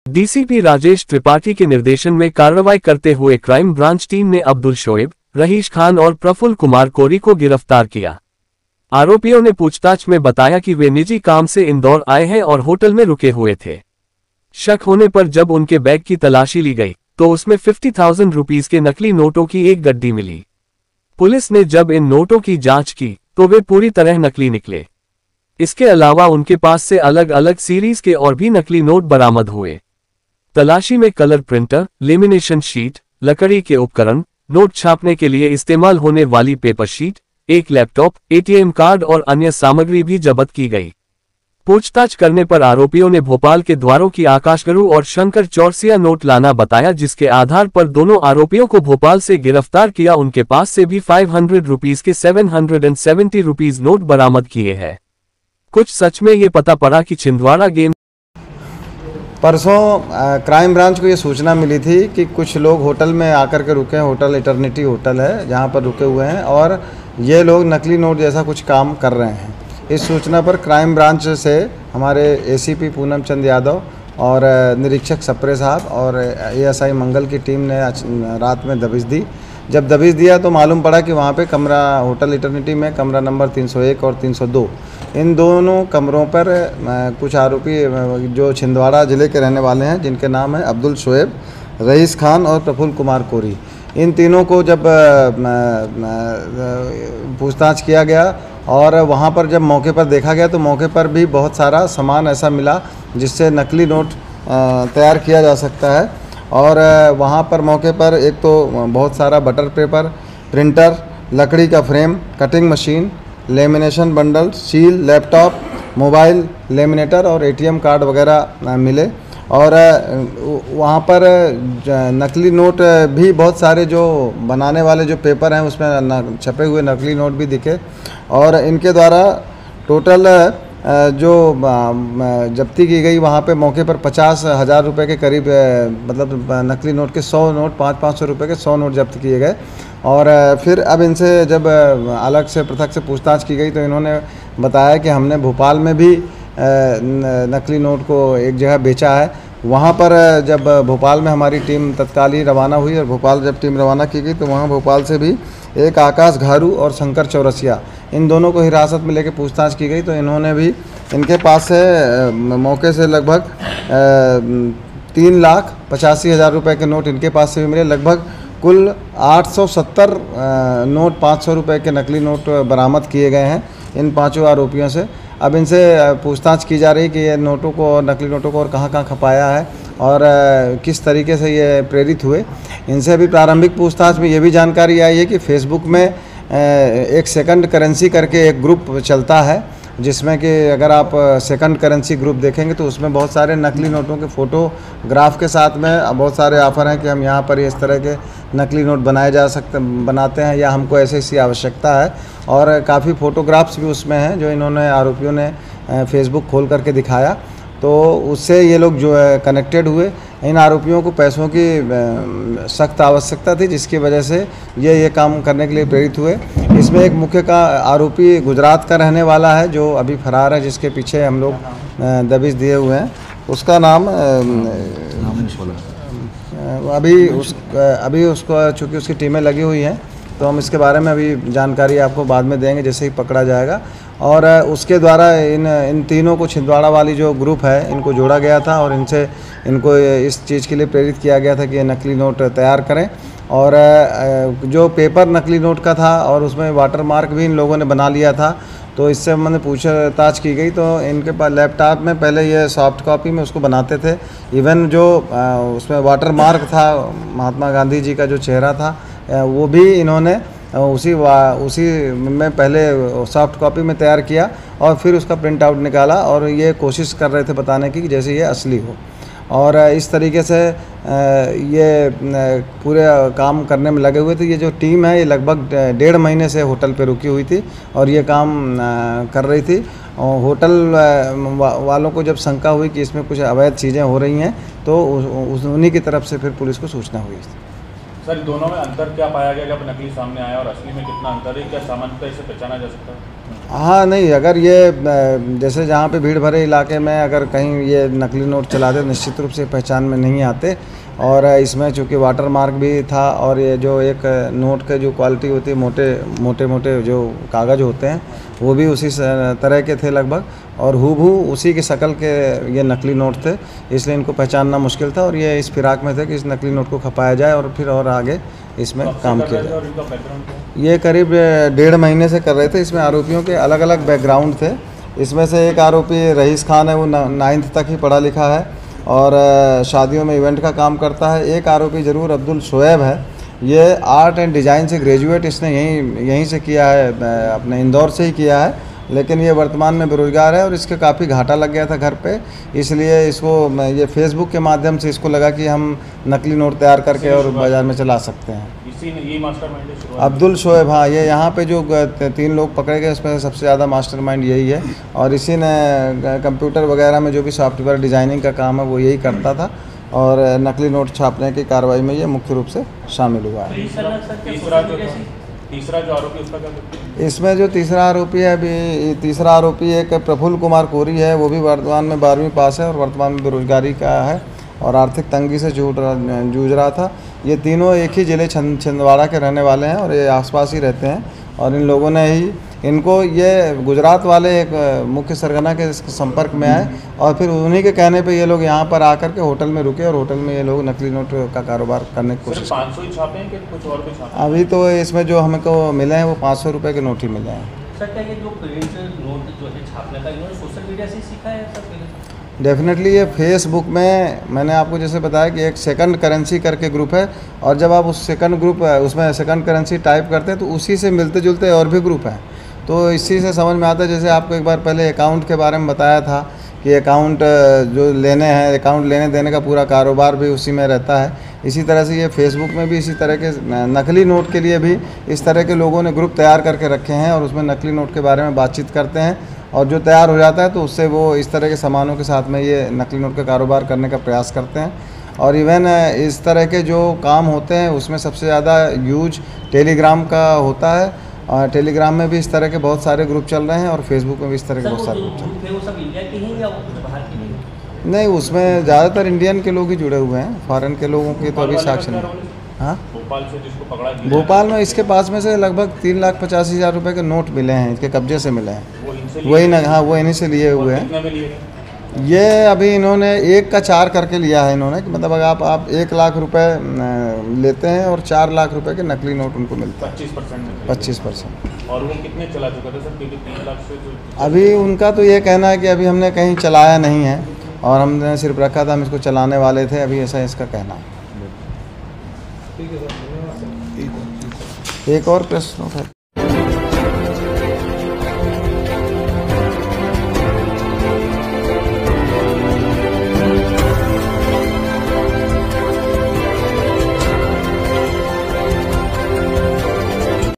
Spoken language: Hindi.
डीसीपी राजेश त्रिपाठी के निर्देशन में कार्रवाई करते हुए क्राइम ब्रांच टीम ने अब्दुल शोएब, रहीश खान और प्रफुल्ल कुमार कोरी को गिरफ्तार किया। आरोपियों ने पूछताछ में बताया कि वे निजी काम से इंदौर आए हैं और होटल में रुके हुए थे। शक होने पर जब उनके बैग की तलाशी ली गई तो उसमें 50,000 रुपीस के नकली नोटों की एक गड्डी मिली। पुलिस ने जब इन नोटों की जांच की तो वे पूरी तरह नकली निकले। इसके अलावा उनके पास से अलग अलग सीरीज के और भी नकली नोट बरामद हुए। तलाशी में कलर प्रिंटर, लेमिनेशन शीट, लकड़ी के उपकरण, नोट छापने के लिए इस्तेमाल होने वाली पेपर शीट, एक लैपटॉप, एटीएम कार्ड और अन्य सामग्री भी जब्त की गई। पूछताछ करने पर आरोपियों ने भोपाल के द्वारों की आकाशगुरु और शंकर चौरसिया नोट लाना बताया, जिसके आधार पर दोनों आरोपियों को भोपाल से गिरफ्तार किया। उनके पास से भी 500 रुपीस के 770 रुपीस नोट बरामद किए हैं। कुछ सच में ये पता पड़ा कि छिंदवाड़ा गेम परसों क्राइम ब्रांच को ये सूचना मिली थी कि कुछ लोग होटल में आकर के रुके हैं। होटल इटर्निटी होटल है जहाँ पर रुके हुए हैं और ये लोग नकली नोट जैसा कुछ काम कर रहे हैं। इस सूचना पर क्राइम ब्रांच से हमारे एसीपी पूनम चंद यादव और निरीक्षक सप्रे साहब और एएसआई मंगल की टीम ने रात में दबिश दी। जब दबिश दिया तो मालूम पड़ा कि वहाँ पे कमरा, होटल इटर्निटी में कमरा नंबर 301 और 302, इन दोनों कमरों पर कुछ आरोपी जो छिंदवाड़ा ज़िले के रहने वाले हैं, जिनके नाम है अब्दुल शोएब, रईस खान और प्रफुल्ल कुमार कोरी, इन तीनों को जब पूछताछ किया गया और वहाँ पर जब मौके पर देखा गया तो मौके पर भी बहुत सारा सामान ऐसा मिला जिससे नकली नोट तैयार किया जा सकता है। और वहाँ पर मौके पर एक तो बहुत सारा बटर पेपर, प्रिंटर, लकड़ी का frame, cutting machine, lamination bundle, seal, laptop, mobile, laminator और एटीएम कार्ड वगैरह मिले। और वहाँ पर नकली नोट भी बहुत सारे जो बनाने वाले जो पेपर हैं उसमें छपे हुए नकली नोट भी दिखे। और इनके द्वारा टोटल जो जब्ती की गई वहाँ पे मौके पर 50,000 रुपये के करीब, मतलब नकली नोट के 100 नोट, 500 रुपये के 100 नोट जब्त किए गए। और फिर अब इनसे जब अलग से पृथक से पूछताछ की गई तो इन्होंने बताया कि हमने भोपाल में भी नकली नोट को एक जगह बेचा है। वहाँ पर जब भोपाल में हमारी टीम तत्काल ही रवाना हुई और भोपाल जब टीम रवाना की गई तो वहाँ भोपाल से भी एक आकाश घारू और शंकर चौरसिया, इन दोनों को हिरासत में लेकर पूछताछ की गई तो इन्होंने भी, इनके पास से मौके से लगभग 3,85,000 रुपये के नोट इनके पास से भी मिले। लगभग कुल 870 नोट 500 रुपये के नकली नोट बरामद किए गए हैं इन पांचों आरोपियों से। अब इनसे पूछताछ की जा रही है कि ये नोटों को और नकली नोटों को और कहाँ खपाया है और किस तरीके से ये प्रेरित हुए। इनसे अभी प्रारंभिक पूछताछ में ये भी जानकारी आई है कि फेसबुक में एक सेकंड करेंसी करके एक ग्रुप चलता है, जिसमें कि अगर आप सेकंड करेंसी ग्रुप देखेंगे तो उसमें बहुत सारे नकली नोटों के फ़ोटोग्राफ के साथ में बहुत सारे ऑफ़र हैं कि हम यहाँ पर इस तरह के नकली नोट बनाते हैं या हमको ऐसी आवश्यकता है। और काफ़ी फ़ोटोग्राफ्स भी उसमें हैं जो इन्होंने आरोपियों ने फेसबुक खोल करके दिखाया, तो उससे ये लोग जो है कनेक्टेड हुए। इन आरोपियों को पैसों की सख्त आवश्यकता थी, जिसकी वजह से ये काम करने के लिए प्रेरित हुए। इसमें एक मुख्य का आरोपी गुजरात का रहने वाला है जो अभी फरार है, जिसके पीछे हम लोग दबिश दिए हुए हैं। उसका नाम अभी उसको चूँकि उसकी टीमें लगी हुई हैं तो हम इसके बारे में अभी जानकारी आपको बाद में देंगे जैसे ही पकड़ा जाएगा। और उसके द्वारा इन तीनों को छिंदवाड़ा वाली जो ग्रुप है इनको जोड़ा गया था और इनको इस चीज़ के लिए प्रेरित किया गया था कि ये नकली नोट तैयार करें। और जो पेपर नकली नोट का था और उसमें वाटर मार्क भी इन लोगों ने बना लिया था, तो इससे मैंने पूछताछ की गई तो इनके पास लैपटॉप में पहले ये सॉफ्ट कॉपी में उसको बनाते थे। इवन जो उसमें वाटर मार्क था, महात्मा गांधी जी का जो चेहरा था, वो भी इन्होंने उसी में पहले सॉफ्ट कॉपी में तैयार किया और फिर उसका प्रिंट आउट निकाला और ये कोशिश कर रहे थे बताने की कि जैसे ये असली हो। और इस तरीके से ये पूरे काम करने में लगे हुए थे। ये जो टीम है ये लगभग 1.5 महीने से होटल पे रुकी हुई थी और ये काम कर रही थी। और होटल वालों को जब शंका हुई कि इसमें कुछ अवैध चीज़ें हो रही हैं तो उन्हीं की तरफ से फिर पुलिस को सूचना हुई। सर, दोनों में अंतर क्या पाया गया जब नकली सामने आया और असली में कितना अंतर है? क्या सामान्यतः इसे पहचाना जा सकता है? हाँ नहीं, अगर ये जैसे जहाँ पे भीड़ भरे इलाके में अगर कहीं ये नकली नोट चलाते निश्चित रूप से पहचान में नहीं आते। और इसमें चूँकि वाटर मार्क भी था और ये जो एक नोट के जो क्वालिटी होती है, मोटे मोटे जो कागज़ होते हैं वो भी उसी तरह के थे लगभग, और हूबहू उसी की शक्ल के ये नकली नोट थे। इसलिए इनको पहचानना मुश्किल था और ये इस फिराक में थे कि इस नकली नोट को खपाया जाए और फिर और आगे इसमें काम किया जाए। ये करीब 1.5 महीने से कर रहे थे। इसमें आरोपियों के अलग अलग बैकग्राउंड थे। इसमें से एक आरोपी रईस खान है, वो 9th तक ही पढ़ा लिखा है और शादियों में इवेंट का काम करता है। एक आरोपी ज़रूर अब्दुल शोएब है, ये आर्ट एंड डिज़ाइन से ग्रेजुएट इसने यहीं से किया है, अपने इंदौर से ही किया है, लेकिन ये वर्तमान में बेरोज़गार है और इसके काफ़ी घाटा लग गया था घर पे। इसलिए इसको ये फेसबुक के माध्यम से इसको लगा कि हम नकली नोट तैयार करके और बाज़ार में चला सकते हैं। ये मास्टरमाइंड है अब्दुल शोएब, हाँ, ये यहाँ पे जो 3 लोग पकड़े गए उसमें सबसे ज़्यादा मास्टरमाइंड यही है और इसी ने कंप्यूटर वगैरह में जो भी सॉफ्टवेयर डिज़ाइनिंग का काम है वो यही करता था और नकली नोट छापने की कार्रवाई में ये मुख्य रूप से शामिल हुआ है। तीसरा जो आरोपी उसका क्या करते हैं? इसमें जो तीसरा आरोपी है, अभी तीसरा आरोपी एक प्रफुल्ल कुमार कोरी है, वो भी वर्तमान में 12वीं पास है और वर्तमान में बेरोजगारी का है और आर्थिक तंगी से जूझ रहा था। ये तीनों एक ही ज़िले छिंदवाड़ा के रहने वाले हैं और ये आसपास ही रहते हैं और इन लोगों ने ही इनको ये गुजरात वाले एक मुख्य सरगना के संपर्क में आए और फिर उन्हीं के कहने पे ये लोग यहाँ पर आकर के होटल में रुके और होटल में ये लोग नकली नोट का कारोबार करने की कोशिश 500 ही छापे हैं कि कुछ और भी छापे? अभी तो इसमें जो हमको मिले हैं वो 500 रुपये के नोट ही मिले हैं। सर, क्या ये जो प्रिंट नोट जो है छापने का इन्होंने सोशल मीडिया से ही सीखा है सर? डेफिनेटली ये फेसबुक में मैंने आपको जैसे बताया कि एक सेकंड करेंसी करके ग्रुप है और जब आप उस सेकंड ग्रुप उसमें सेकंड करेंसी टाइप करते हैं तो उसी से मिलते जुलते और भी ग्रुप हैं। तो इसी से समझ में आता है, जैसे आपको एक बार पहले अकाउंट के बारे में बताया था कि अकाउंट जो लेने हैं, अकाउंट लेने देने का पूरा कारोबार भी उसी में रहता है। इसी तरह से ये फेसबुक में भी इसी तरह के नकली नोट के लिए भी इस तरह के लोगों ने ग्रुप तैयार करके रखे हैं और उसमें नकली नोट के बारे में बातचीत करते हैं और जो तैयार हो जाता है तो उससे वो इस तरह के सामानों के साथ में ये नकली नोट का कारोबार करने का प्रयास करते हैं। और इवन इस तरह के जो काम होते हैं उसमें सबसे ज़्यादा यूज टेलीग्राम का होता है और टेलीग्राम में भी इस तरह के बहुत सारे ग्रुप चल रहे हैं और फेसबुक में भी इस तरह के बहुत सारे ग्रुप चल रहे हैं। वो सब इंडिया के हैं या वो कुछ बाहर के हैं? नहीं, उसमें ज़्यादातर इंडियन के लोग ही जुड़े हुए हैं, फॉरेन के लोगों के तो अभी साक्ष्य नहीं। हाँ, भोपाल से जिसको पकड़ा गया, भोपाल में इसके पास में से लगभग 3,85,000 रुपये के नोट मिले हैं, इसके कब्जे से मिले हैं। वही ना, हाँ, वो इन्हीं से लिए हुए हैं। कितने में लिए? ये अभी इन्होंने 1 का 4 करके लिया है इन्होंने, कि मतलब अगर आप 1 लाख रुपए लेते हैं और 4 लाख रुपए के नकली नोट उनको मिलता है 25%। और वो कितने चला चुका था सर? क्योंकि 3 लाख से तो अभी उनका तो ये कहना है कि अभी हमने कहीं चलाया नहीं है और हमने सिर्फ रखा था, हम इसको चलाने वाले थे, अभी ऐसा इसका कहना है। एक और प्रश्न है।